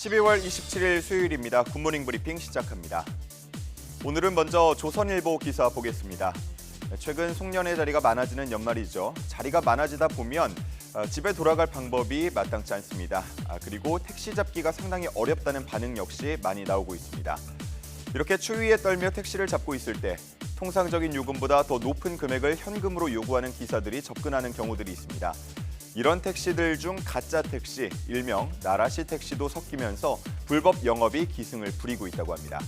12월 27일 수요일입니다. 굿모닝 브리핑 시작합니다. 오늘은 먼저 조선일보 기사 보겠습니다. 최근 송년회 자리가 많아지는 연말이죠. 자리가 많아지다 보면 집에 돌아갈 방법이 마땅치 않습니다. 그리고 택시 잡기가 상당히 어렵다는 반응 역시 많이 나오고 있습니다. 이렇게 추위에 떨며 택시를 잡고 있을 때 통상적인 요금보다 더 높은 금액을 현금으로 요구하는 기사들이 접근하는 경우들이 있습니다. 이런 택시들 중 가짜 택시, 일명 나라시 택시도 섞이면서 불법 영업이 기승을 부리고 있다고 합니다.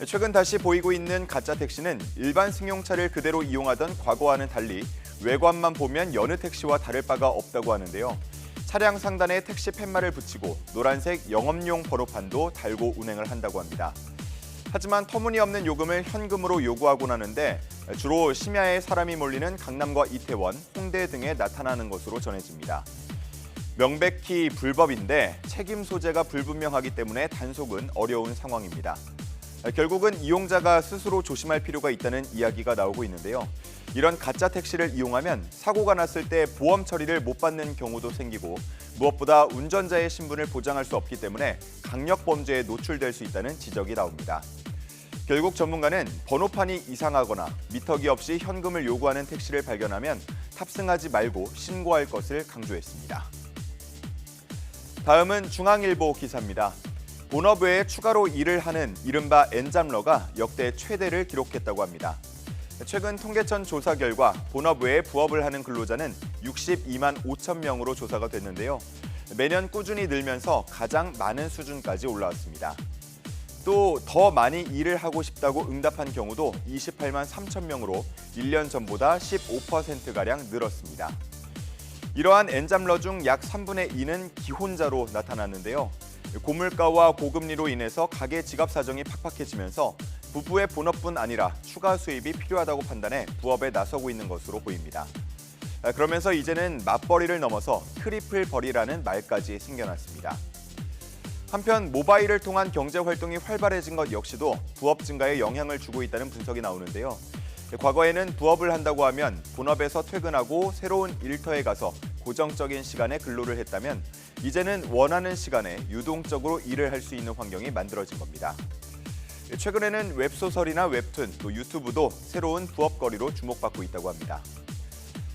최근 다시 보이고 있는 가짜 택시는 일반 승용차를 그대로 이용하던 과거와는 달리 외관만 보면 여느 택시와 다를 바가 없다고 하는데요. 차량 상단에 택시 팻말을 붙이고 노란색 영업용 번호판도 달고 운행을 한다고 합니다. 하지만 터무니없는 요금을 현금으로 요구하곤 하는데 주로 심야에 사람이 몰리는 강남과 이태원, 홍대 등에 나타나는 것으로 전해집니다. 명백히 불법인데 책임 소재가 불분명하기 때문에 단속은 어려운 상황입니다. 결국은 이용자가 스스로 조심할 필요가 있다는 이야기가 나오고 있는데요. 이런 가짜 택시를 이용하면 사고가 났을 때 보험 처리를 못 받는 경우도 생기고 무엇보다 운전자의 신분을 보장할 수 없기 때문에 강력 범죄에 노출될 수 있다는 지적이 나옵니다. 결국 전문가는 번호판이 이상하거나 미터기 없이 현금을 요구하는 택시를 발견하면 탑승하지 말고 신고할 것을 강조했습니다. 다음은 중앙일보 기사입니다. 본업 외에 추가로 일을 하는 이른바 엔잡러가 역대 최대를 기록했다고 합니다. 최근 통계청 조사 결과 본업 외에 부업을 하는 근로자는 62만 5천 명으로 조사가 됐는데요. 매년 꾸준히 늘면서 가장 많은 수준까지 올라왔습니다. 또 더 많이 일을 하고 싶다고 응답한 경우도 28만 3천 명으로 1년 전보다 15%가량 늘었습니다. 이러한 엔잡러 중 약 3분의 2는 기혼자로 나타났는데요. 고물가와 고금리로 인해서 가계 지갑 사정이 팍팍해지면서 부부의 본업뿐 아니라 추가 수입이 필요하다고 판단해 부업에 나서고 있는 것으로 보입니다. 그러면서 이제는 맞벌이를 넘어서 트리플 벌이라는 말까지 생겨났습니다. 한편 모바일을 통한 경제 활동이 활발해진 것 역시도 부업 증가에 영향을 주고 있다는 분석이 나오는데요. 과거에는 부업을 한다고 하면 본업에서 퇴근하고 새로운 일터에 가서 고정적인 시간에 근로를 했다면 이제는 원하는 시간에 유동적으로 일을 할 수 있는 환경이 만들어진 겁니다. 최근에는 웹소설이나 웹툰, 또 유튜브도 새로운 부업거리로 주목받고 있다고 합니다.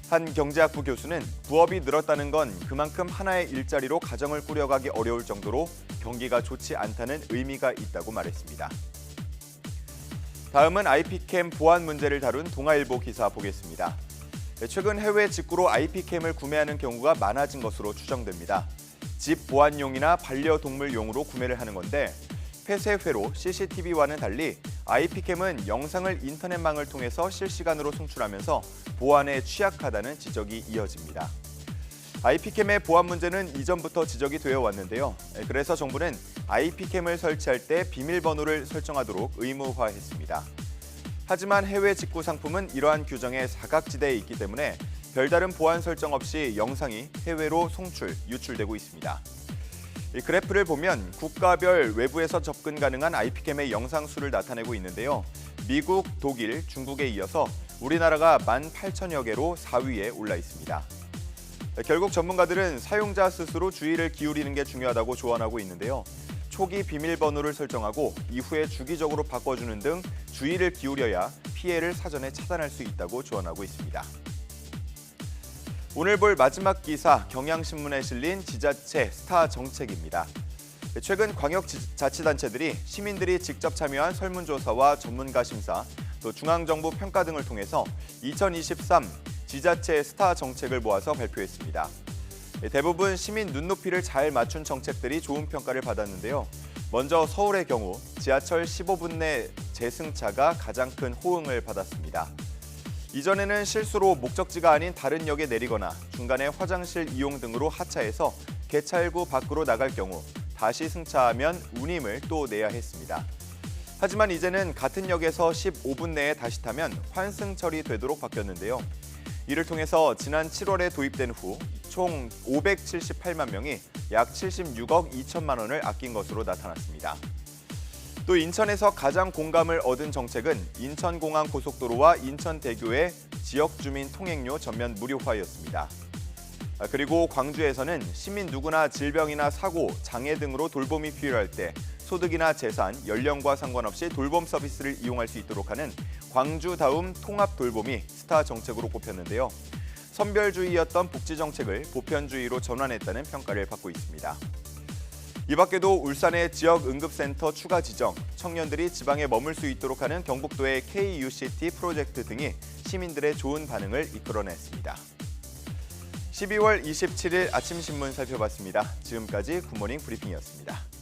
한 경제학부 교수는 부업이 늘었다는 건 그만큼 하나의 일자리로 가정을 꾸려가기 어려울 정도로 경기가 좋지 않다는 의미가 있다고 말했습니다. 다음은 IP캠 보안 문제를 다룬 동아일보 기사 보겠습니다. 최근 해외 직구로 IP캠을 구매하는 경우가 많아진 것으로 추정됩니다. 집 보안용이나 반려동물용으로 구매를 하는 건데 폐쇄회로 CCTV와는 달리 IP캠은 영상을 인터넷망을 통해서 실시간으로 송출하면서 보안에 취약하다는 지적이 이어집니다. IP캠의 보안 문제는 이전부터 지적이 되어 왔는데요. 그래서 정부는 IP캠을 설치할 때 비밀번호를 설정하도록 의무화했습니다. 하지만 해외 직구 상품은 이러한 규정의 사각지대에 있기 때문에 별다른 보안 설정 없이 영상이 해외로 송출, 유출되고 있습니다. 이 그래프를 보면 국가별 외부에서 접근 가능한 IP캠의 영상 수를 나타내고 있는데요. 미국, 독일, 중국에 이어서 우리나라가 18,000여 개로 4위에 올라 있습니다. 결국 전문가들은 사용자 스스로 주의를 기울이는 게 중요하다고 조언하고 있는데요. 초기 비밀번호를 설정하고 이후에 주기적으로 바꿔주는 등 주의를 기울여야 피해를 사전에 차단할 수 있다고 조언하고 있습니다. 오늘 볼 마지막 기사, 경향신문에 실린 지자체 스타 정책입니다. 최근 광역자치단체들이 시민들이 직접 참여한 설문조사와 전문가 심사, 또 중앙정부 평가 등을 통해서 2023 지자체 스타 정책을 모아서 발표했습니다. 대부분 시민 눈높이를 잘 맞춘 정책들이 좋은 평가를 받았는데요. 먼저 서울의 경우 지하철 15분 내 재승차가 가장 큰 호응을 받았습니다. 이전에는 실수로 목적지가 아닌 다른 역에 내리거나 중간에 화장실 이용 등으로 하차해서 개찰구 밖으로 나갈 경우 다시 승차하면 운임을 또 내야 했습니다. 하지만 이제는 같은 역에서 15분 내에 다시 타면 환승 처리되도록 바뀌었는데요. 이를 통해서 지난 7월에 도입된 후 총 578만 명이 약 76억 2천만 원을 아낀 것으로 나타났습니다. 또 인천에서 가장 공감을 얻은 정책은 인천공항 고속도로와 인천대교의 지역 주민 통행료 전면 무료화였습니다. 그리고 광주에서는 시민 누구나 질병이나 사고, 장애 등으로 돌봄이 필요할 때 소득이나 재산, 연령과 상관없이 돌봄 서비스를 이용할 수 있도록 하는 광주다움 통합 돌봄이 스타 정책으로 꼽혔는데요. 선별주의였던 복지 정책을 보편주의로 전환했다는 평가를 받고 있습니다. 이 밖에도 울산의 지역 응급센터 추가 지정, 청년들이 지방에 머물 수 있도록 하는 경북도의 KUCT 프로젝트 등이 시민들의 좋은 반응을 이끌어냈습니다. 12월 27일 아침 신문 살펴봤습니다. 지금까지 굿모닝 브리핑이었습니다.